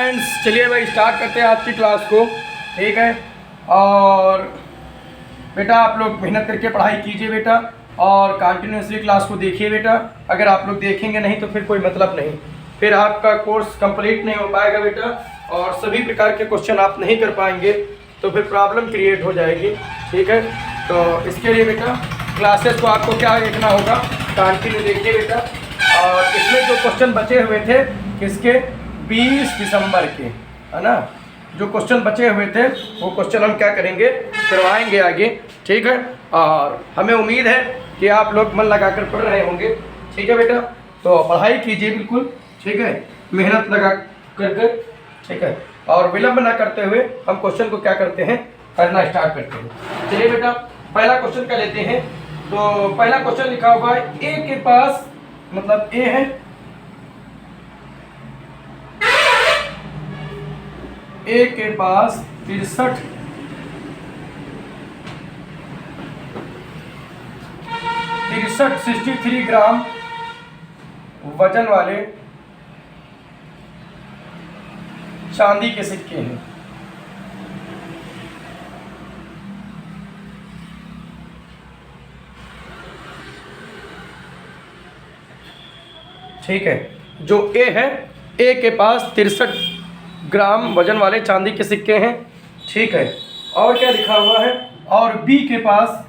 Friends चलिए भाई start करते हैं आज की क्लास को। ठीक है, और बेटा आप लोग मेहनत करके पढ़ाई कीजिए बेटा, और कंटिन्यूसली क्लास को देखिए बेटा। अगर आप लोग देखेंगे नहीं तो फिर कोई मतलब नहीं, फिर आपका कोर्स कंप्लीट नहीं हो पाएगा बेटा, और सभी प्रकार के क्वेश्चन आप नहीं कर पाएंगे तो फिर प्रॉब्लम क्रिएट हो जाएगी। ठीक है, तो इसके लिए बेटा क्लासेस को आपको क्या देखना होगा, कंटिन्यू देखिए बेटा। और इसमें जो क्वेश्चन बचे हुए थे किसके, 20 दिसंबर के, है ना, जो क्वेश्चन बचे हुए थे वो क्वेश्चन हम क्या करेंगे, करवाएंगे आगे। ठीक है, और हमें उम्मीद है कि आप लोग मन लगाकर पढ़ रहे होंगे। ठीक है बेटा, तो पढ़ाई कीजिए बिल्कुल। ठीक है, मेहनत लगा कर। ठीक है, और विलंब ना करते हुए हम क्वेश्चन को क्या करते हैं, करना स्टार्ट करते हैं। चलिए बेटा पहला क्वेश्चन क्या लेते हैं। तो पहला क्वेश्चन लिखा हुआ है ए के पास, मतलब ए है, ए के पास 63 ग्राम वजन वाले चांदी के सिक्के हैं। ठीक है, जो ए है, ए के पास 63 ग्राम वजन वाले चांदी के सिक्के हैं। ठीक है, और क्या लिखा हुआ है, और बी के पास,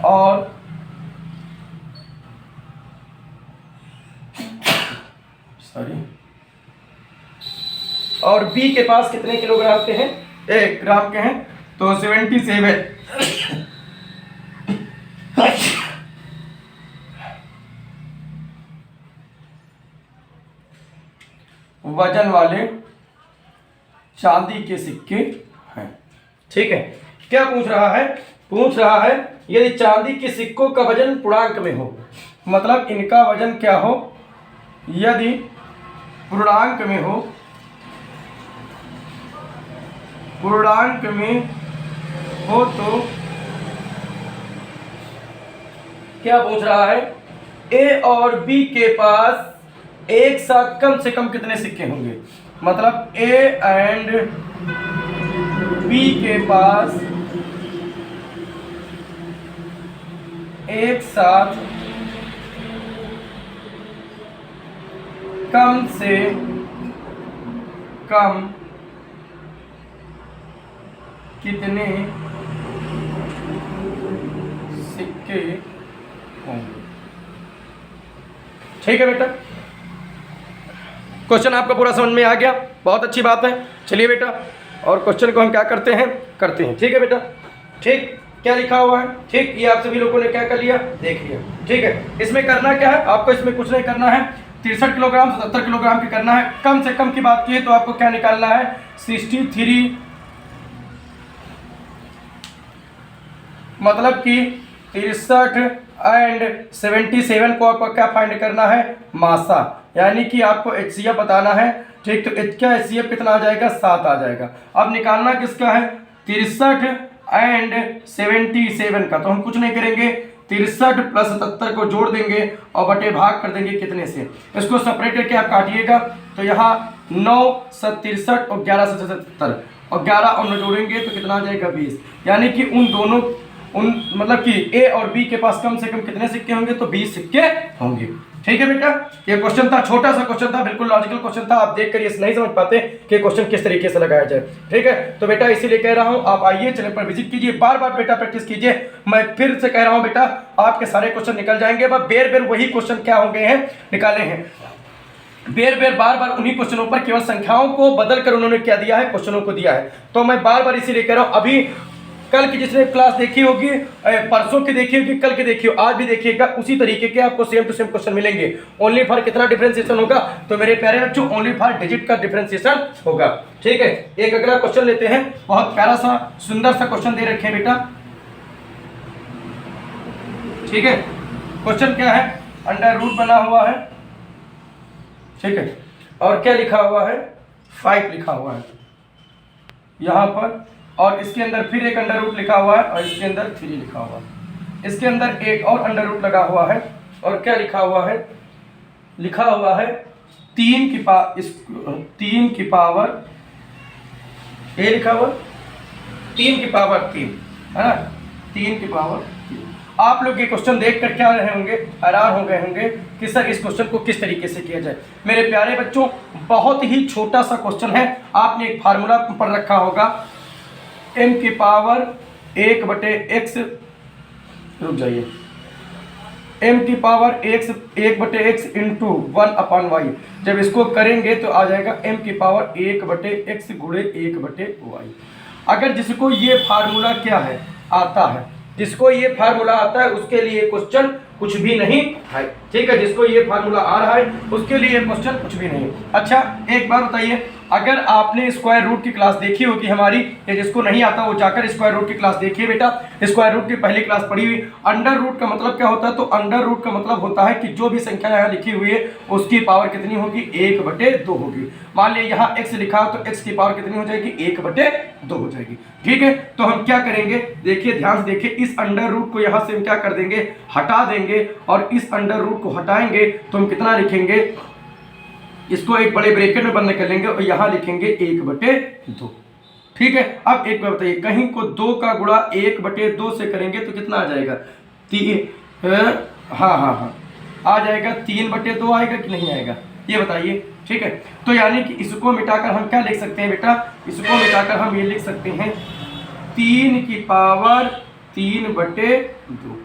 और बी के पास कितने किलोग्राम के हैं, 1 ग्राम के हैं, तो 77 वजन वाले चांदी के सिक्के हैं। ठीक है, क्या पूछ रहा है, पूछ रहा है यदि चांदी के सिक्कों का वजन पूर्णांक में हो, मतलब इनका वजन क्या हो, यदि पूर्णांक में हो, पूर्णांक में हो तो क्या पूछ रहा है, ए और बी के पास एक साथ कम से कम कितने सिक्के होंगे, मतलब ए एंड बी के पास एक साथ कम से कम कितने सिक्के होंगे। ठीक है बेटा, क्वेश्चन आपका पूरा समझ में आ गया, बहुत अच्छी बात है। चलिए बेटा, और क्वेश्चन को हम क्या करते हैं, करते हैं। ठीक है बेटा, ठीक, क्या लिखा हुआ है, ठीक, ये आप सभी लोगों ने क्या कर लिया, देख लिया। ठीक है, इसमें करना क्या है, आपको इसमें कुछ नहीं करना है, 63 किलोग्राम 77 किलोग्राम की करना है। कम से कम की बात की तो आपको क्या निकालना है, 63, मतलब कि 63 एंड 77 को आपको क्या फाइंड करना है, मासा, यानी कि आपको HCF बताना है। ठीक, तो H का HCF कितना आ जाएगा, 7 आ जाएगा। अब निकालना किसका है, 63 एंड 77 का, तो हम कुछ नहीं करेंगे, 63 प्लस 77 को जोड़ देंगे और बटे भाग कर देंगे कितने से, इसको सेपरेट करके आप काटिएगा, तो यहाँ 9 7 63 और 11 से 77 और 11 और जोड़ेंगे तो कितना आ जाएगा, 20, यानी कि उन दोनों मतलब कि ए और बी के पास कम से कम कितने सिक्के होंगे, तो 20 सिक्के होंगे। ठीक है बेटा, ये क्वेश्चन था, छोटा सा क्वेश्चन था, बिल्कुल लॉजिकल क्वेश्चन था। आप देख कर ये नहीं समझ पाते कि क्वेश्चन किस तरीके से लगाया जाए। ठीक है, तो बेटा इसीलिए कह रहा हूँ आप आइए, चैनल पर विजिट कीजिए, बार बार बेटा प्रैक्टिस कीजिए। मैं फिर से कह रहा हूँ बेटा, आपके सारे क्वेश्चन निकल जाएंगे। बस बेर बेर वही क्वेश्चन क्या हो गए हैं, निकाले हैं, बेर बेर बार बार उन्हीं क्वेश्चनों पर केवल संख्याओं को बदल कर उन्होंने क्या दिया है, क्वेश्चनों को दिया है। तो मैं बार बार इसीलिए कह रहा हूँ, अभी कल की जिसने क्लास देखी होगी, परसों की देखी होगी, कल की देखी हो, आज भी देखिएगा, उसी तरीके के आपको सेम टू सेम क्वेश्चन मिलेंगे। ओनली फॉर कितना डिफरेंशिएशन होगा, तो मेरे प्यारे बच्चों ओनली फॉर डिजिट का डिफरेंशिएशन होगा। ठीक है, एक अगला क्वेश्चन लेते हैं, बहुत प्यारा सा सुंदर सा क्वेश्चन दे रखे हैं बेटा। ठीक है, क्वेश्चन क्या है, अंडर रूट बना हुआ है। ठीक है, और क्या लिखा हुआ है, 5 लिखा हुआ है यहाँ पर, और इसके अंदर फिर एक अंडर रूट लिखा हुआ है, और इसके अंदर 3 लिखा हुआ है। इसके अंदर एक और अंडर रूट लगा हुआ है, और क्या लिखा हुआ है, लिखा हुआ है 3 की पावर ये लिखा हुआ 3 की पावर 3 है ना, 3 की पावर 3। आप लोग ये क्वेश्चन देख कर क्या रहे होंगे, हैरान हो गए होंगे कि सर इस क्वेश्चन को किस तरीके से किया जाए। मेरे प्यारे बच्चों, बहुत ही छोटा सा क्वेश्चन है। आपने एक फार्मूला पढ़ रखा होगा, m की पावर 1/x, रुक जाइए, m की पावर 1/x इंटू 1/y। जब इसको करेंगे तो आ जाएगा m की पावर 1/x गुणे 1/y। अगर जिसको ये फार्मूला क्या है आता है, जिसको ये फार्मूला आता है उसके लिए क्वेश्चन कुछ भी नहीं है, ठीक है। जिसको ये फार्मूला आ रहा है उसके लिए क्वेश्चन कुछ भी नहीं। अच्छा एक बार बताइए, अगर आपने स्क्वायर रूट की क्लास देखी होगी हमारी, या जिसको नहीं आता वो जाकर स्क्वायर रूट की क्लास देखिए बेटा। स्क्वायर रूट की पहली क्लास पढ़ी हुई। अंडर रूट का मतलब क्या होता है, तो अंडर रूट का मतलब होता है कि जो भी संख्या यहाँ लिखी हुई है उसकी पावर कितनी होगी, 1/2 होगी। मान लिया यहाँ x लिखा हो तो x की पावर कितनी हो जाएगी, 1/2 हो जाएगी, ठीक है। तो हम क्या करेंगे, देखिए ध्यान से देखिए, इस अंडर रूट को यहाँ से हम क्या कर देंगे, हटा देंगे, और इस अंडर रूट को हटाएंगे तो हम कितना लिखेंगे, इसको एक बड़े ब्रैकेट में बंद कर लेंगे और यहाँ लिखेंगे 1/2, ठीक है। अब एक बार बताइए, कहीं को 2 का गुणा 1/2 से करेंगे तो कितना आ जाएगा, 3, हाँ आ जाएगा 3/2 आएगा कि नहीं आएगा, ये बताइए, ठीक है। तो यानी कि इसको मिटाकर हम क्या लिख सकते हैं बेटा, इसको मिटाकर हम ये लिख सकते हैं 3 की पावर 3/2,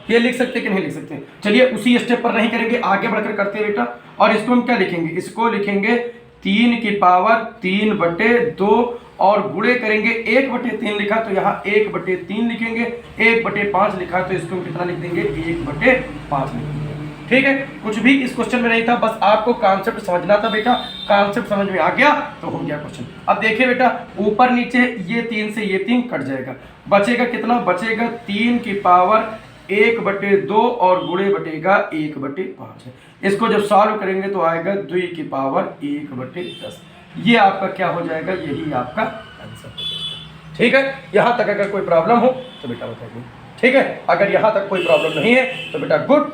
ये लिख सकते कि नहीं लिख सकते। चलिए उसी स्टेप पर नहीं करेंगे, आगे बढ़कर करते हैं बेटा। और इसको हम क्या लिखेंगे, इसको लिखेंगे 3 की पावर 3/2 और गुणे करेंगे 1/3 लिखा तो यहाँ 1/3 लिखेंगे, 1/5 लिखा तो इसको हम कितना लिख देंगे, 1/5 लिख देंगे, ठीक है। कुछ भी इस क्वेश्चन में नहीं था, बस आपको कॉन्सेप्ट समझना था बेटा। कॉन्सेप्ट समझ में आ गया तो हो गया क्वेश्चन। अब देखिए बेटा, ऊपर नीचे ये 3 से ये 3 कट जाएगा, बचेगा कितना, बचेगा 3 की पावर 1/2 और गुणे बटेगा 1/5 है। इसको जब सॉल्व करेंगे तो आएगा 2 की पावर 1/10। ये आपका क्या हो जाएगा, यही आपका आंसर हो जाएगा, ठीक है। यहाँ तक अगर कोई प्रॉब्लम हो तो बेटा बताइए, ठीक है। अगर यहाँ तक कोई प्रॉब्लम नहीं है तो बेटा गुड।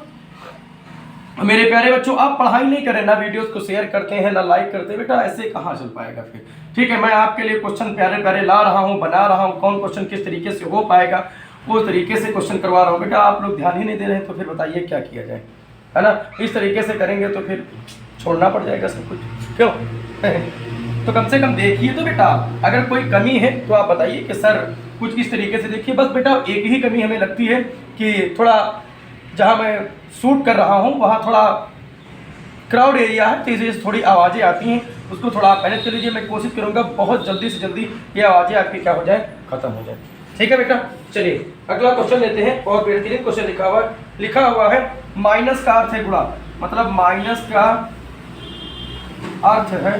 मेरे प्यारे बच्चों, आप पढ़ाई नहीं करें ना, वीडियोस को शेयर करते हैं ना लाइक करते हैं, बेटा ऐसे कहाँ चल पाएगा फिर, ठीक है। मैं आपके लिए क्वेश्चन प्यारे प्यारे ला रहा हूँ, बना रहा हूँ, कौन क्वेश्चन किस तरीके से हो पाएगा उस तरीके से क्वेश्चन करवा रहा हूँ बेटा। आप लोग ध्यान ही नहीं दे रहे हैं तो फिर बताइए क्या किया जाए, है ना। इस तरीके से करेंगे तो फिर छोड़ना पड़ जाएगा सब कुछ, क्यों तो कम से कम देखिए तो बेटा, अगर कोई कमी है तो आप बताइए कि सर कुछ इस तरीके से देखिए। बस बेटा एक ही कमी हमें लगती है कि थोड़ा जहाँ मैं शूट कर रहा हूँ वहाँ थोड़ा क्राउड एरिया है, तो इसलिए थोड़ी आवाज़ें आती हैं, उसको थोड़ा आप मैनेज कर लीजिए। मैं कोशिश करूँगा बहुत जल्दी से जल्दी ये आवाज़ें आपकी क्या हो जाए, ख़त्म हो जाए, ठीक है बेटा। चलिए अगला क्वेश्चन लेते हैं। और बेहतरीन क्वेश्चन लिखा हुआ है माइनस का अर्थ है गुणा, मतलब माइनस का अर्थ है,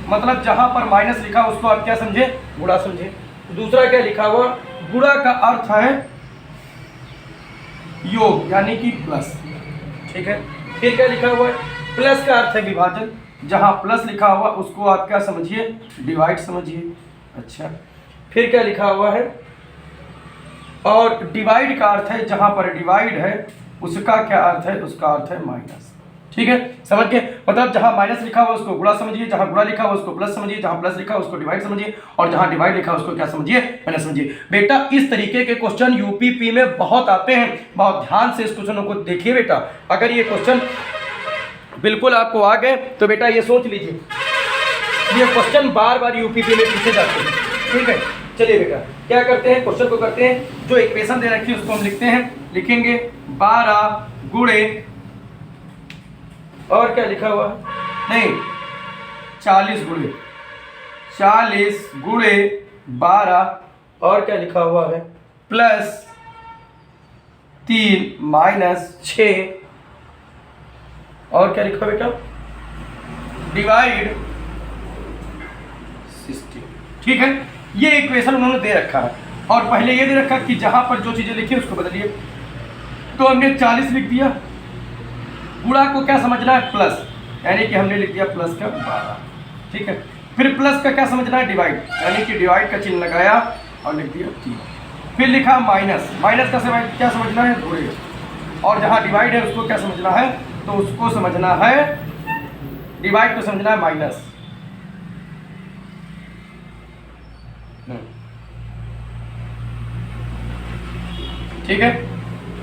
मतलब जहां पर माइनस लिखा उसको आप क्या समझे, गुणा समझे। दूसरा क्या लिखा हुआ, गुणा का अर्थ है योग यानी कि प्लस, ठीक है। फिर क्या लिखा हुआ है, प्लस का अर्थ है विभाजन, जहां प्लस लिखा हुआ उसको आप क्या समझिए, डिवाइड समझिए। अच्छा फिर क्या लिखा हुआ है, और डिवाइड का अर्थ है, जहां पर डिवाइड है उसका क्या अर्थ है, उसका अर्थ है माइनस, ठीक है। समझ के, मतलब जहां माइनस लिखा हुआ उसको गुणा समझिए, जहां गुणा लिखा हुआ उसको प्लस समझिए, जहां प्लस लिखा उसको डिवाइड समझिए, और जहां डिवाइड लिखा उसको क्या समझिए, माइनस समझिए। बेटा इस तरीके के क्वेश्चन यूपीपी में बहुत आते हैं, बहुत ध्यान से इस क्वेश्चनों को देखिए बेटा। अगर ये क्वेश्चन बिल्कुल आपको आ गए तो बेटा ये सोच लीजिए, ये क्वेश्चन बार बार यूपीपी में पूछे जाते हैं, ठीक है। चलिए बेटा क्या करते हैं, क्वेश्चन को करते हैं। जो इक्वेशन दे रखी है उसको हम लिखते हैं, लिखेंगे 12 गुणे, और क्या लिखा हुआ है, नहीं 40 गुणे 12, और क्या लिखा हुआ है, प्लस 3 माइनस 6, और क्या लिखा बेटा, डिवाइड 60, ठीक है। ये इक्वेशन उन्होंने दे रखा है, और पहले ये दे रखा कि जहां पर जो चीजें लिखी उसको बदलिए। तो हमने 40 लिख दिया, गुणा को क्या समझना है, प्लस, यानी कि हमने लिख दिया प्लस का 12, ठीक है। फिर प्लस का क्या समझना है, डिवाइड, यानी कि डिवाइड का चिन्ह लगाया और लिख दिया 3। फिर लिखा माइनस, माइनस का क्या समझना है, गुणे, और जहां डिवाइड है उसको क्या समझना है, तो उसको समझना है डिवाइड, को समझना है माइनस। ठीक है,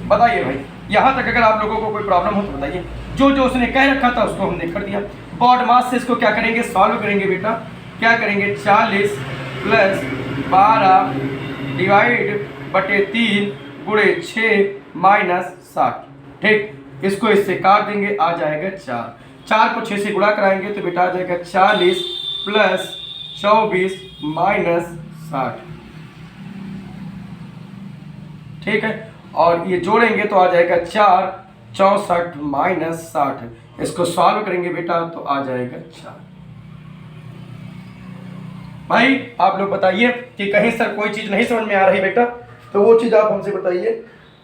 बताइए भाई, यहां तक अगर आप लोगों को कोई प्रॉब्लम हो तो बताइए। जो जो उसने कह रखा था उसको हमने कर दिया। बॉड मास से इसको क्या करेंगे, सॉल्व करेंगे बेटा। क्या करेंगे, 40 प्लस 12 डिवाइड बटे 3 गुणे 6 माइनस 60। ठीक, इसको इससे काट देंगे, आ जाएगा 4। 4 को 6 से गुणा कराएंगे तो बेटा आ जाएगा 40 प्लस 24 माइनस 60। ठीक है, और ये जोड़ेंगे तो आ जाएगा 4 64 माइनस 60। इसको सॉल्व करेंगे बेटा तो आ जाएगा 4। भाई आप लोग बताइए कि कहीं सर कोई चीज नहीं समझ में आ रही बेटा, तो वो चीज आप हमसे बताइए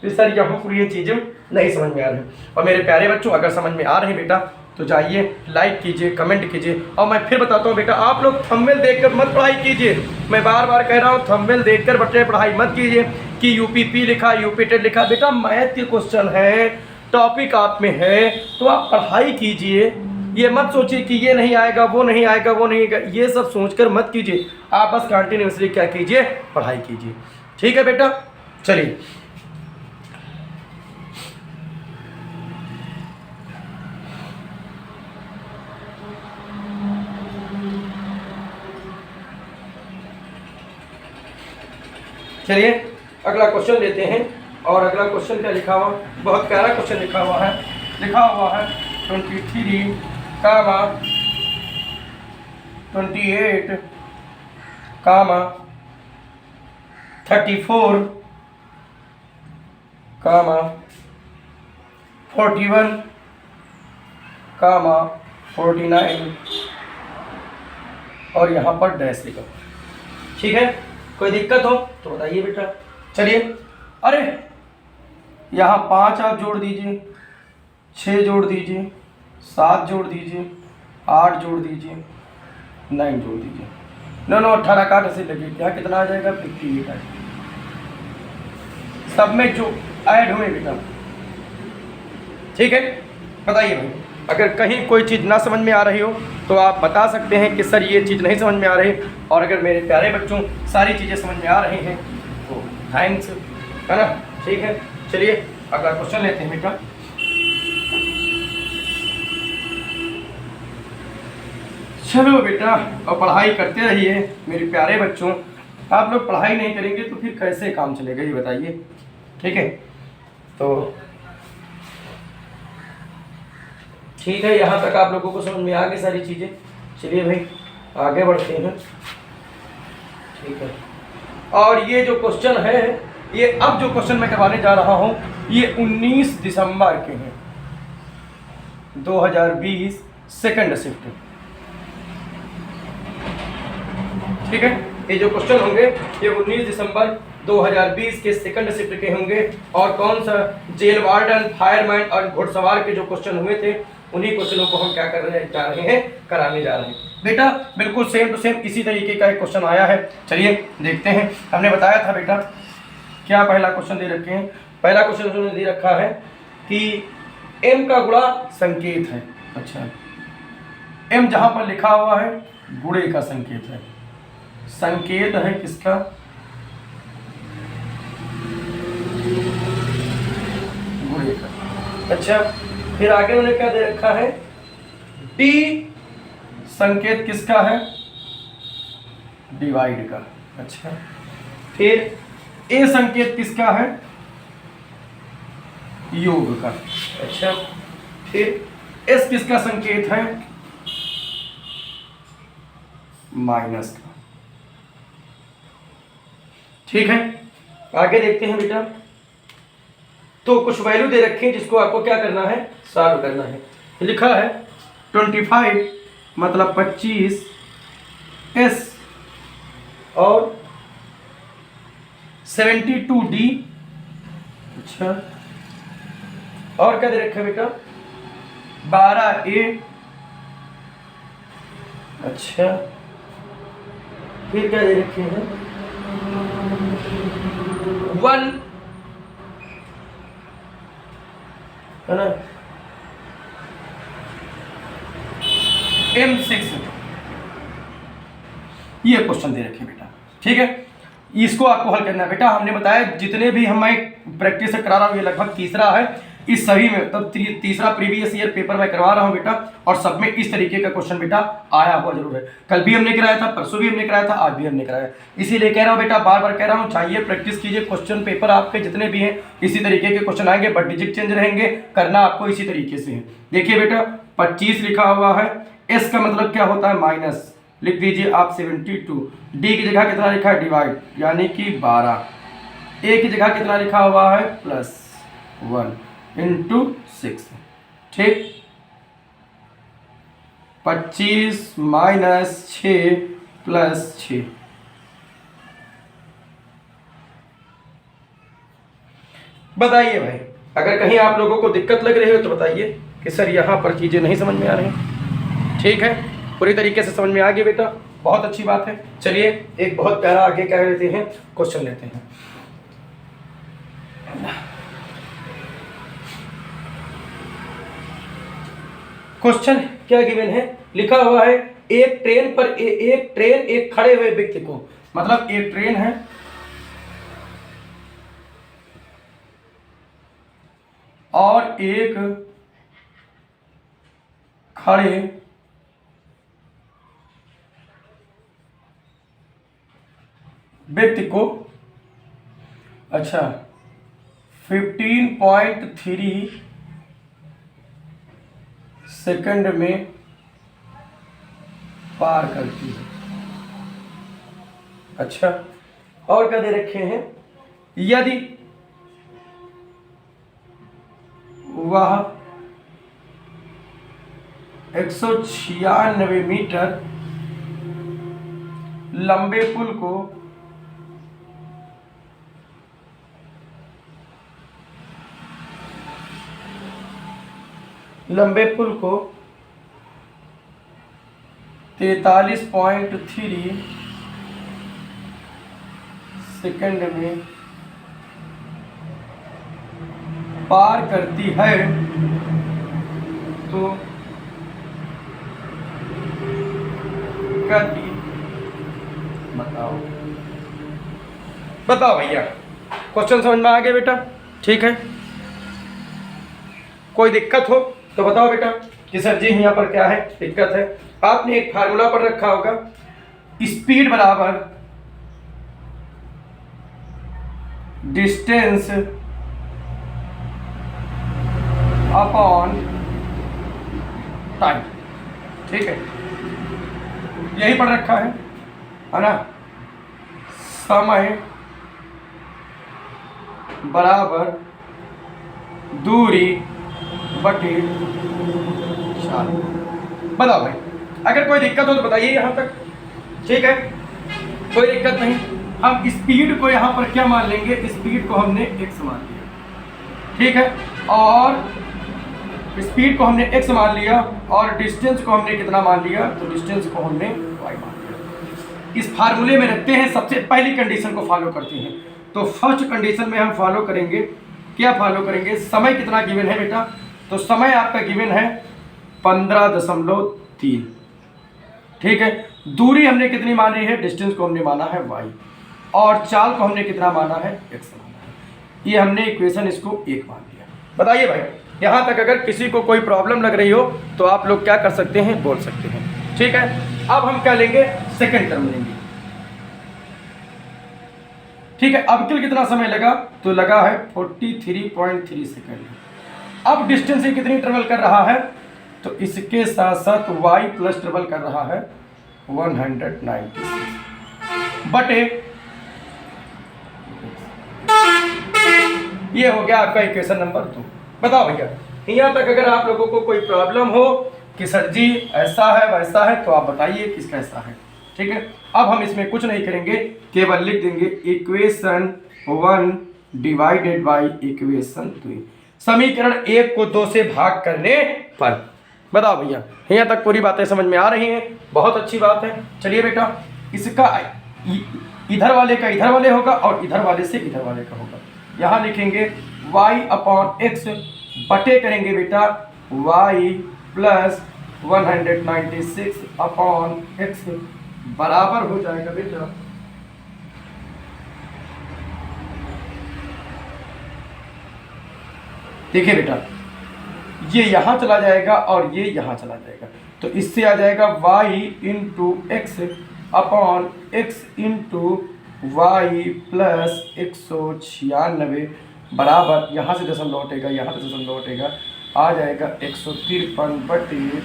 कि सर यहाँ पर ये चीजें नहीं समझ में आ रही। और मेरे प्यारे बच्चों, अगर समझ में आ रही बेटा तो जाइए लाइक कीजिए, कमेंट कीजिए। और मैं फिर बताता हूँ बेटा, आप लोग थंबनेल देखकर मत पढ़ाई कीजिए। मैं बार बार कह रहा हूँ, थंबनेल देखकर बच्चे पढ़ाई मत कीजिए कि यूपीपी लिखा, यूपी टेट लिखा। बेटा मैथ के क्वेश्चन है, टॉपिक आप में है, तो आप पढ़ाई कीजिए। ये मत सोचिए कि ये नहीं आएगा, वो नहीं आएगा, वो नहीं आएगा, ये सब सोचकर मत कीजिए। आप बस कंटिन्यूसली क्या कीजिए, पढ़ाई कीजिए। ठीक है बेटा, चलिए चलिए अगला क्वेश्चन लेते हैं। और अगला क्वेश्चन क्या लिखा हुआ, बहुत प्यारा क्वेश्चन लिखा हुआ है। लिखा हुआ है 23, 28, 34, 41, 49 और यहाँ पर डैश लिखा। ठीक है, कोई दिक्कत हो तो बताइए बेटा। चलिए, अरे यहाँ 5 आप जोड़ दीजिए, 6 जोड़ दीजिए, 7 जोड़ दीजिए, 8 जोड़ दीजिए, 9 जोड़ दीजिए। 9 9 18 काट ऐसे लगे, यहाँ कितना आ जाएगा, 58 आएगा। सब में जो ऐड हुए बेटा। ठीक है, बताइए भाई, अगर कहीं कोई चीज़ ना समझ में आ रही हो तो आप बता सकते हैं कि सर ये चीज़ नहीं समझ में आ रही। और अगर मेरे प्यारे बच्चों सारी चीज़ें समझ में आ रही हैं तो थैंक्स, है ना। ठीक है, चलिए अगला क्वेश्चन लेते हैं बेटा। चलो बेटा, और पढ़ाई करते रहिए मेरे प्यारे बच्चों। आप लोग पढ़ाई नहीं करेंगे तो फिर कैसे काम चलेगा, ये बताइए। ठीक है, तो ठीक है, यहाँ तक आप लोगों को समझ में आ गई सारी चीज़ें। चलिए भाई आगे बढ़ते हैं। ठीक है, और ये जो क्वेश्चन है, ये अब जो क्वेश्चन मैं करवाने जा रहा हूँ ये 19 दिसंबर के हैं 2020 सेकंड शिफ्ट। ठीक है, ये जो क्वेश्चन होंगे ये 19 दिसंबर 2020 के सेकंड शिफ्ट के होंगे। और कौन सा, जेल वार्डन, फायरमैन और घुड़सवार के जो क्वेश्चन हुए थे उन्हीं क्वेश्चनों को हम क्या करने जा रहे हैं, कराने जा रहे हैं बेटा। बिल्कुल सेम टू सेम इसी तरीके का एक क्वेश्चन आया है। चलिए देखते हैं। हमने बताया था बेटा, क्या पहला क्वेश्चन दे रखे हैं। पहला क्वेश्चन उन्होंने दे रखा है कि m का गुणा संकेत है। अच्छा, m जहां पर लिखा हुआ है गुणे का संकेत है। संकेत है किसका, गुणे का। अच्छा, फिर आगे उन्होंने क्या दे रखा है, d संकेत किसका है, डिवाइड का। अच्छा, फिर a संकेत किसका है, योग का। अच्छा, फिर s किसका संकेत है, माइनस का। ठीक है, आगे देखते हैं बेटा। तो कुछ वैल्यू दे रखे हैं जिसको आपको क्या करना है, सॉल्व करना है। लिखा है 25 मतलब 25 s और 72 d। अच्छा, और क्या दे रखा है बेटा, 12 a। अच्छा, फिर क्या दे रखे हैं, 1 है ना, M6 ये क्वेश्चन दे रखे बेटा। ठीक है, इसको आपको हल करना है बेटा। हमने बताया जितने भी हम प्रैक्टिस करा रहा हूँ ये लगभग तीसरा है, इस सभी में तब तीसरा प्रीवियस ईयर पेपर मैं करवा रहा हूँ बेटा, और सब में इस तरीके का क्वेश्चन बेटा आया हुआ जरूर है। कल भी हमने कराया था, परसों भी हमने कराया था, आज भी हमने कराया। इसीलिए कह रहा हूँ बेटा, बार बार कह रहा हूँ, चाहिए प्रैक्टिस कीजिए। क्वेश्चन पेपर आपके जितने भी हैं इसी तरीके के क्वेश्चन आएंगे, बट डिजिट चेंज रहेंगे, करना आपको इसी तरीके से है। देखिए बेटा 25 लिखा हुआ है, एस का मतलब क्या होता है माइनस, लिख दीजिए आप 72। डी की जगह कितना लिखा है डिवाइड, यानी कि 12। ए की जगह कितना लिखा हुआ है +1 इंटू 6। ठीक, 25 माइनस 6 प्लस 6। बताइए भाई, अगर कहीं आप लोगों को दिक्कत लग रही हो तो बताइए कि सर यहाँ पर चीज़ें नहीं समझ में आ रही। ठीक है, पूरी तरीके से समझ में आ गई बेटा, बहुत अच्छी बात है। चलिए एक बहुत प्यारा आगे क्या लेते हैं, क्वेश्चन लेते हैं। क्वेश्चन क्या गिवन है, लिखा हुआ है एक ट्रेन पर एक खड़े हुए व्यक्ति को, मतलब एक ट्रेन है और एक खड़े व्यक्ति को, अच्छा 15.3 सेकंड में पार करती है। अच्छा, और क्या दे रखे हैं, यदि वह 196 मीटर लंबे पुल को लंबे पुल को 43.3 सेकंड में पार करती है तो गति बताओ भैया। क्वेश्चन समझ में आ गया बेटा? ठीक है, कोई दिक्कत हो तो बताओ बेटा कि सर जी यहाँ पर क्या है दिक्कत है। आपने एक फार्मूला पर रखा होगा, स्पीड बराबर डिस्टेंस अपॉन टाइम। ठीक है, यही पढ़ रखा है ना, समय बराबर दूरी बटे चाल। बताओ भाई, अगर कोई दिक्कत हो तो बताइए यहाँ तक। ठीक है, कोई दिक्कत नहीं। हम स्पीड को यहाँ पर क्या मान लेंगे, स्पीड को हमने x मान लिया। ठीक है, और स्पीड को हमने x मान लिया और डिस्टेंस को हमने कितना मान लिया, तो डिस्टेंस को हमने y मान लिया। इस फार्मूले में रखते हैं, सबसे पहली कंडीशन को फॉलो करते हैं। तो फर्स्ट कंडीशन में हम फॉलो करेंगे, क्या फॉलो करेंगे, समय कितना गिवन है बेटा, तो समय आपका गिवन है 15.3। ठीक है, दूरी हमने कितनी मान रही है, डिस्टेंस को हमने माना है y, और चाल को हमने कितना माना है, x माना है। ये हमने इक्वेशन इसको 1 मान लिया। बताइए भाई, यहाँ तक अगर किसी को कोई प्रॉब्लम लग रही हो तो आप लोग क्या कर सकते हैं, बोल सकते हैं। ठीक है, अब हम क्या लेंगे, सेकेंड टर्म लेंगे। ठीक है, अब किल कितना समय लगा, तो लगा है 43.3 सेकेंड। अब डिस्टेंस ये कितनी ट्रेवल कर रहा है, तो इसके साथ साथ y प्लस ट्रेवल कर रहा है 196 बटे, ये हो गया आपका इक्वेशन नंबर 2। बताओ भैया, यहाँ तक अगर आप लोगों को कोई प्रॉब्लम हो कि सर जी ऐसा है वैसा है, तो आप बताइए किसका ऐसा है। ठीक है, अब हम इसमें कुछ नहीं करेंगे, केवल लिख देंगे इक्वेशन 1 डिवाइडेड बाई इक्वेशन 2। समीकरण 1 को 2 से भाग करने पर। बताओ भैया, यहाँ तक पूरी बातें समझ में आ रही हैं, बहुत अच्छी बात है। चलिए बेटा, इसका इधर वाले का इधर वाले होगा और इधर वाले से इधर वाले का होगा। यहाँ लिखेंगे y अपॉन x बटे करेंगे बेटा y प्लस 196 अपॉन x बराबर हो जाएगा बेटा, देखिए बेटा ये यहाँ चला जाएगा और ये यहाँ चला जाएगा, तो इससे आ जाएगा y into X upon X into Y plus 196 बराबर, यहाँ से दशमलव लौटेगा, यहाँ से दशमलव लौटेगा, आ जाएगा 153 बटे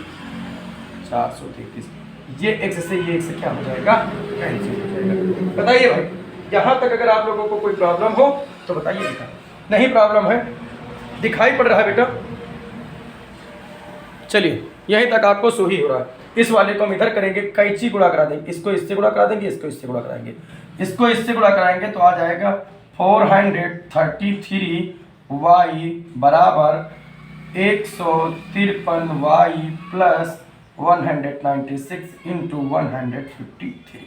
433। ये एक्स से ये एक्स क्या हो जाएगा, कैंसिल हो जाएगा। बताइए भाई, यहाँ तक अगर आप लोगों को कोई प्रॉब्लम हो तो बताइए बेटा। नहीं प्रॉब्लम है, दिखाई पड़ रहा है बेटा, चलिए यहीं तक आपको सही हो रहा है। इस वाले को हम इधर करेंगे, कैंची गुणा करा देंगे, इसको इससे गुणा करा देंगे, इसको इससे गुणा कराएंगे, इसको इससे गुणा कराएंगे तो आ जाएगा 433 वाई बराबर 153 वाई प्लस 196 इंटू 153।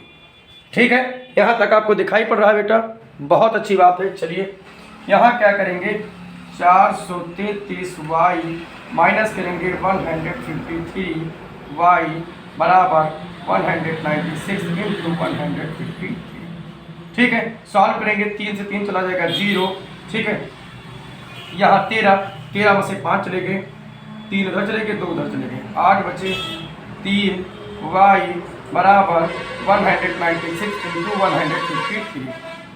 ठीक है, यहाँ तक आपको दिखाई पड़ रहा है बेटा, बहुत अच्छी बात है। चलिए यहाँ क्या करेंगे, 433 वाई माइनस करेंगे 153 वाई बराबर 196 इंटू 153। ठीक है, सॉल्व करेंगे, 3 से 3 चला जाएगा 0। ठीक है, यहाँ 13 में से 5 चले गए, 3 उधर चले गए, 2 उधर चले गए, 8 बचे, 3 वाई बराबर 196 इंटू 153।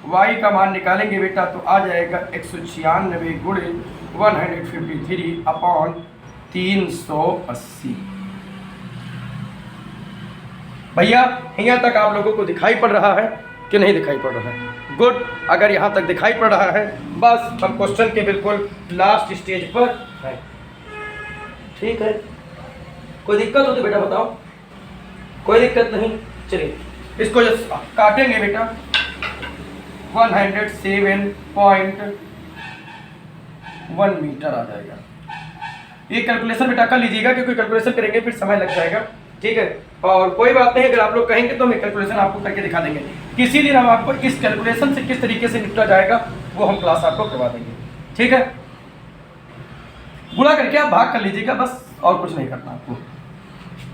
वाई का मान निकालेंगे बेटा तो आ जाएगा 196 गुणे 153 अपॉन 380। भैया यहाँ तक आप लोगों को दिखाई पड़ रहा है कि नहीं दिखाई पड़ रहा है? गुड, अगर यहाँ तक दिखाई पड़ रहा है बस हम क्वेश्चन के बिल्कुल लास्ट स्टेज पर है। ठीक है, कोई दिक्कत हो तो बेटा बताओ, कोई दिक्कत नहीं। चलिए इसको जब काटेंगे बेटा 107.1 मीटर आ जाएगा। ये कैलकुलेशन बेटा कर लीजिएगा, क्योंकि कैलकुलेशन करेंगे फिर समय लग जाएगा। ठीक है, और कोई बात नहीं, अगर आप लोग कहेंगे तो मैं कैलकुलेशन आपको करके दिखा देंगे। किसी दिन हम आपको इस कैलकुलेशन से किस तरीके से निपटा जाएगा वो हम क्लास आपको करवा देंगे। ठीक है, गुणा करके आप भाग कर लीजिएगा बस, और कुछ नहीं करना आपको।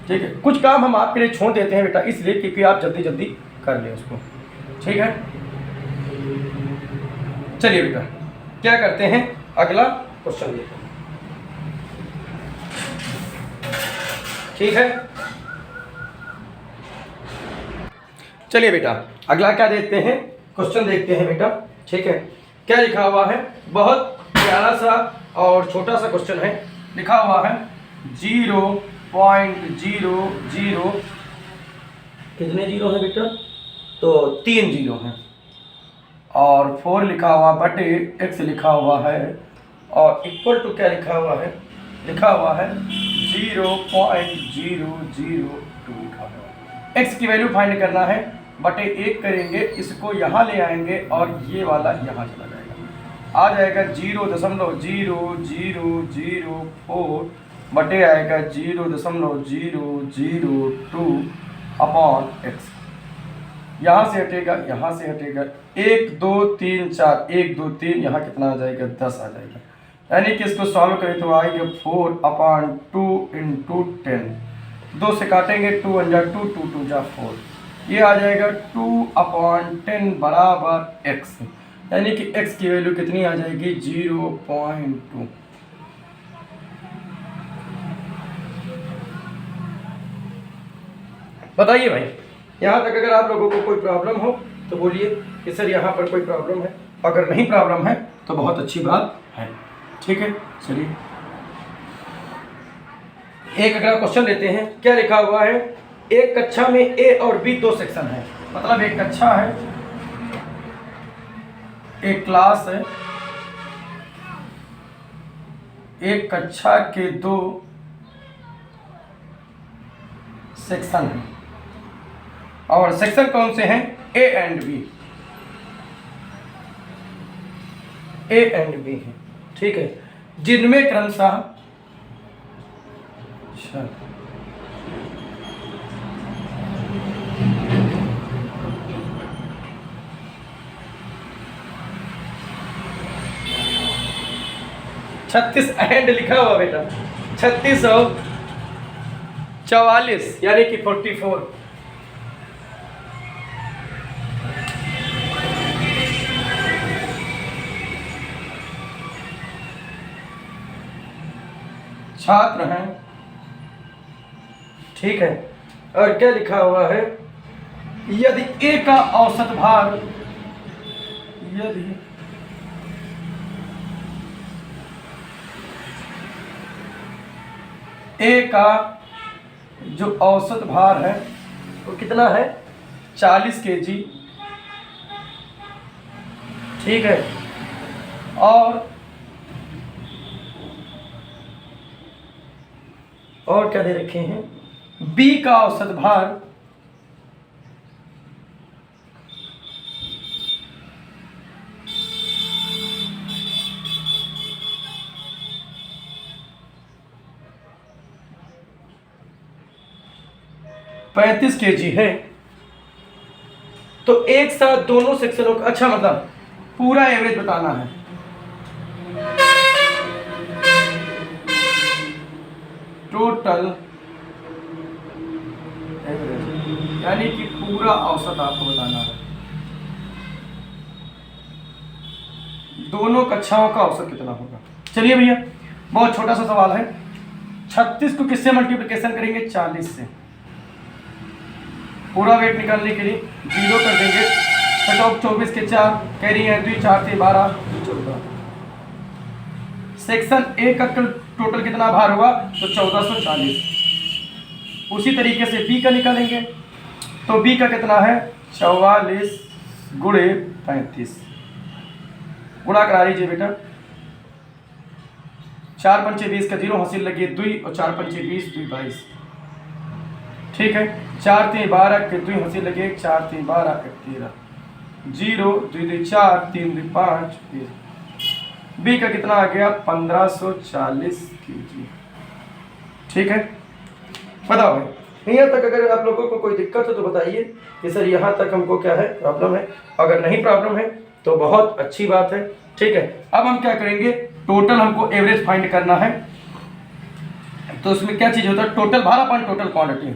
ठीक है, कुछ काम हम आपके लिए छोड़ देते हैं बेटा, इसलिए क्योंकि आप जल्दी जल्दी कर लें उसको। ठीक है, चलिए बेटा क्या करते हैं, अगला क्वेश्चन लेते हैं। ठीक है, चलिए बेटा अगला क्या देखते हैं, क्वेश्चन देखते हैं बेटा। ठीक है, क्या लिखा हुआ है, बहुत प्यारा सा और छोटा सा क्वेश्चन है। लिखा हुआ है 0.00, कितने जीरो है बेटा, तो 3 जीरो हैं, और 4 लिखा हुआ बटे x लिखा हुआ है, और इक्वल टू क्या लिखा हुआ है, लिखा हुआ है 0.002 लिखा हुआ है। x की वैल्यू फाइंड करना है, बटे 1 करेंगे, इसको यहाँ ले आएंगे और ये वाला यहाँ चला जाएगा, आ जाएगा 0.0004 बटे आएगा 0.002 अपॉन x। यहाँ से हटेगा, यहाँ से हटेगा, 1 2 3 4, 1 2 3, यहाँ कितना आ जाएगा, 10 आ जाएगा। यानी कि इसको सॉल्व करें तो आएगा 4/2 इंटू 10, 2 से काटेंगे, 2 1 जा 2, 2 2 जा 4, ये आ जाएगा 2/10 बराबर x। यानी कि x की वैल्यू कितनी आ जाएगी, 0.2। बताइए भाई, यहाँ तक अगर आप लोगों को कोई प्रॉब्लम हो तो बोलिए कि सर यहाँ पर कोई प्रॉब्लम है, अगर नहीं प्रॉब्लम है तो बहुत अच्छी बात है। ठीक है, चलिए एक अगला क्वेश्चन लेते हैं। क्या लिखा हुआ है, एक कक्षा में ए और बी 2 सेक्शन है, मतलब एक कक्षा है, एक क्लास है, एक कक्षा के 2 सेक्शन है, और सेक्शन कौन से हैं, A and B, A and B है। ठीक है, जिनमें क्रमशः 36 एंड लिखा हुआ बेटा, 36 और 44 यानी कि 44। छात्र हैं, ठीक है। और क्या लिखा हुआ है, यदि ए का औसत भार, यदि ए का जो औसत भार है वो कितना है, 40 kg, ठीक है। और क्या दे रखे हैं, बी का औसत भार 35 kg है। तो एक साथ दोनों सेक्शनों का, अच्छा मतलब पूरा एवरेज बताना है। टोटल एवरेज यानी कि पूरा औसत आपको बताना है, दोनों कक्षाओं का औसत कितना होगा। चलिए भैया, बहुत छोटा सा सवाल है। 36 को किससे मल्टीप्लिकेशन करेंगे, 40 से। पूरा वेट निकालने के लिए 0 कर देंगे, कट ऑफ 24 के 4, कैरी है 2, 4 से 12, 14। सेक्शन ए का टोटल कितना भार होगा, तो 1440। उसी तरीके से बी का निकालेंगे, तो बी का कितना है, 44 गुणे 35। गुणा करा लीजिए बेटा, 4 पंचे 20 का 0 हासिल लगे 2 और 4 पंचे 20, 2 22, ठीक है। 4 3 12 के 2 हासिल लगे 4 3 12 13, 0 2 2 4 3 2 5 13। बी का कितना आ गया, 1540 kg, ठीक है। बताओ भाई, यहाँ तक अगर आप लोगों को कोई दिक्कत हो तो बताइए कि सर यहाँ तक हमको क्या है, प्रॉब्लम है। अगर नहीं प्रॉब्लम है तो बहुत अच्छी बात है, ठीक है। अब हम क्या करेंगे, टोटल हमको एवरेज फाइंड करना है। तो उसमें क्या चीज़ होता है, टोटल भार अपॉन टोटल क्वांटिटी।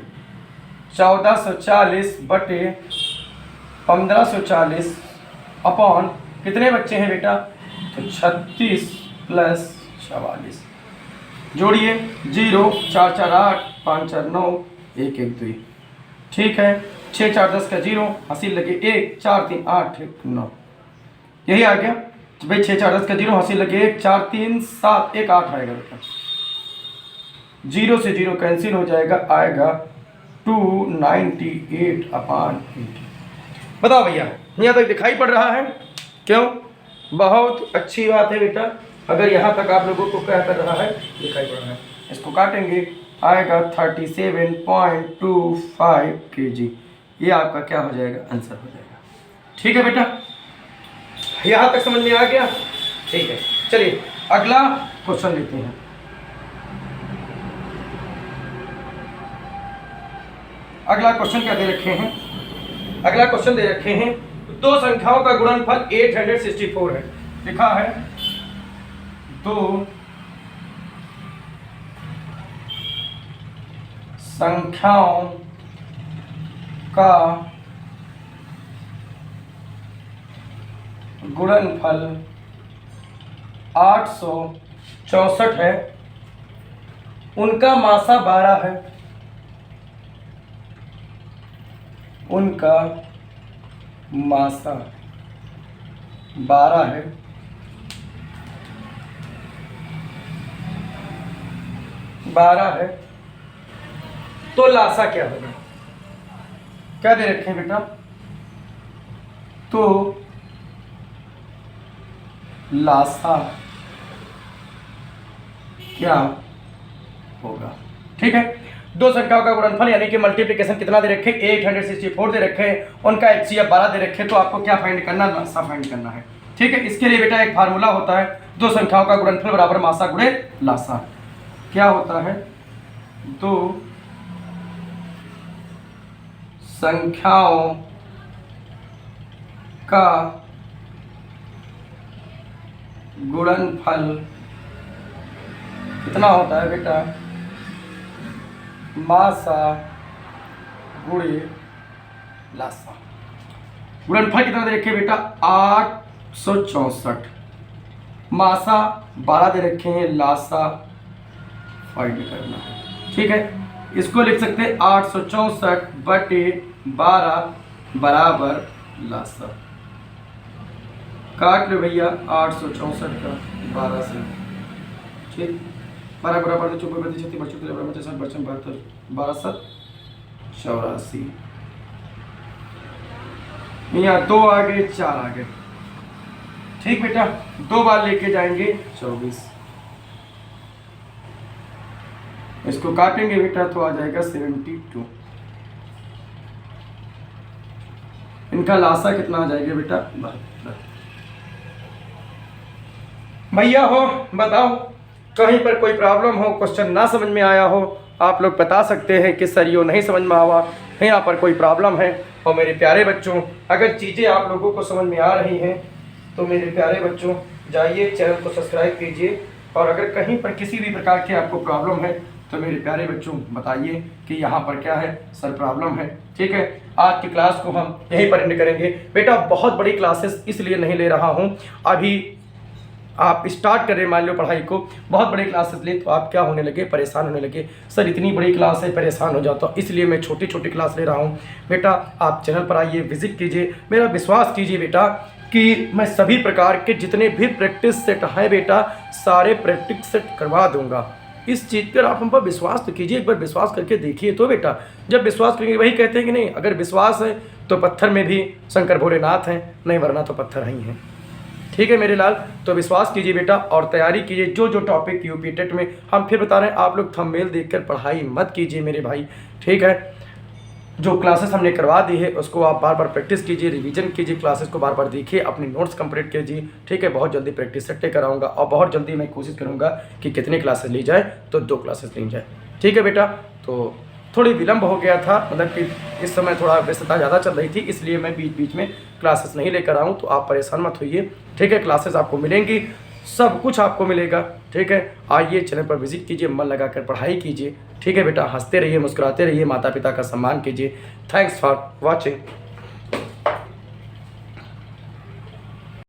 1440 बटे 1540 अपॉन कितने बच्चे हैं बेटा, तो 36 प्लस 44। जोड़िए, 0 4 4 8 5 4 9 1 1 2, ठीक है। 6 4 10 का 0 हासिल लगे 1, 4 3 8 1 9, यही आ गया भाई। 6 4 10 का 0 हासिल लगे 1, 4 3 7 1 8 आएगा बेटा। 0 से 0 कैंसिल हो जाएगा, आएगा 298 अपॉन 80। बताओ भैया, यहाँ तक दिखाई पड़ रहा है, क्यों, बहुत अच्छी बात है बेटा। अगर यहाँ तक आप लोगों को क्या कर रहा है, दिखाई पड़ रहा है। इसको काटेंगे, आएगा 37.25 kg। ये आपका क्या हो जाएगा, आंसर हो जाएगा, ठीक है बेटा। यहाँ तक समझ में आ गया, ठीक है। चलिए अगला क्वेश्चन लेते हैं। अगला क्वेश्चन क्या दे रखे हैं, अगला क्वेश्चन दे रखे हैं, दो संख्याओं का गुणनफल 864 है। लिखा है दो संख्याओं का गुणनफल 864 है, उनका मासा 12 है, उनका मासा 12 है, तो लासा क्या होगा। क्या दे रखे हैं बेटा, तो लासा क्या होगा, ठीक है। दो संख्याओं का गुणनफल यानी कि मल्टीप्लिकेशन कितना दे रखे, 864 दे रखे हैं, उनका HCF 12 दे रखे, तो आपको क्या फाइंड करना, लासा फाइंड करना है, ठीक है। इसके लिए बेटा एक फार्मूला होता है, दो संख्याओं का गुणनफल बराबर मासा गुणे लासा। क्या होता है, दो संख्याओं का गुणनफल कितना होता है बेटा, मासा गुणे लासा। गुणनफल कितना दे रखे बेटा 864। मासा 12 दे रखे हैं, लासा फाइंड करना है। ठीक है, इसको लिख सकते हैं 864 बटे 12 बराबर लासा। काट लो भैया 864 का 12 से। ठीक, 12 बराबर 54 36 32 63 72 12 7 84। यहाँ 2 आगे 4 आगे। ठीक बेटा, 2 बार लेके जाएंगे 24। इसको काटेंगे बेटा तो आ जाएगा 72। इनका लासा कितना आ जाएगा बेटा 72। भैया हो बताओ, कहीं पर कोई प्रॉब्लम हो, क्वेश्चन ना समझ में आया हो, आप लोग बता सकते हैं कि सर यो नहीं समझ में आवा, यहाँ पर कोई प्रॉब्लम है। और मेरे प्यारे बच्चों, अगर चीज़ें आप लोगों को समझ में आ रही हैं तो मेरे प्यारे बच्चों जाइए चैनल को सब्सक्राइब कीजिए। और अगर कहीं पर किसी भी प्रकार की आपको प्रॉब्लम है तो मेरे प्यारे बच्चों बताइए कि यहाँ पर क्या है सर प्रॉब्लम है। ठीक है, आज की क्लास को हम यहीं पर एंड करेंगे। बेटा बहुत बड़ी क्लासेस इसलिए नहीं ले रहा हूँ, अभी आप स्टार्ट कर रहे मान लो पढ़ाई को, बहुत बड़ी क्लासेस ले तो आप क्या होने लगे, परेशान होने लगे, सर इतनी बड़ी क्लास है परेशान हो जाता हूँ, इसलिए मैं छोटी छोटी क्लास ले रहा हूँ। बेटा आप चैनल पर आइए, विजिट कीजिए, मेरा विश्वास कीजिए बेटा कि मैं सभी प्रकार के जितने भी प्रैक्टिस सेट हैं बेटा सारे प्रैक्टिस सेट करवा दूंगा। इस चीज़ पर आप हम पर विश्वास तो कीजिए, एक बार विश्वास करके देखिए तो बेटा। जब विश्वास करेंगे वही कहते हैं कि नहीं, अगर विश्वास है तो पत्थर में भी शंकर भोलेनाथ हैं, नहीं वरना तो पत्थर ही हैं। ठीक है मेरे लाल, तो विश्वास कीजिए बेटा और तैयारी कीजिए। जो जो टॉपिक यूपी टेट में हम फिर बता रहे हैं, आप लोग थंबनेल देखकर पढ़ाई मत कीजिए मेरे भाई। ठीक है, जो क्लासेस हमने करवा दी है उसको आप बार बार प्रैक्टिस कीजिए, रिवीजन कीजिए, क्लासेस को बार बार देखिए, अपने नोट्स कंप्लीट कीजिए। ठीक है, बहुत जल्दी प्रैक्टिस सेट कराऊंगा और बहुत जल्दी मैं कोशिश करूंगा कि कितनी क्लासेस ली जाए तो 2 क्लासेस ली जाए। ठीक है बेटा, तो थोड़ी विलम्ब हो गया था, मतलब कि इस समय थोड़ा व्यस्तता ज़्यादा चल रही थी, इसलिए मैं बीच बीच में क्लासेस नहीं लेकर आऊँ, तो आप परेशान मत होइए। ठीक है, क्लासेस आपको मिलेंगी, सब कुछ आपको मिलेगा। ठीक है, आइए चैनल पर विजिट कीजिए, मन लगाकर पढ़ाई कीजिए। ठीक है बेटा, हंसते रहिए, मुस्कुराते रहिए, माता पिता का सम्मान कीजिए। Thanks for watching.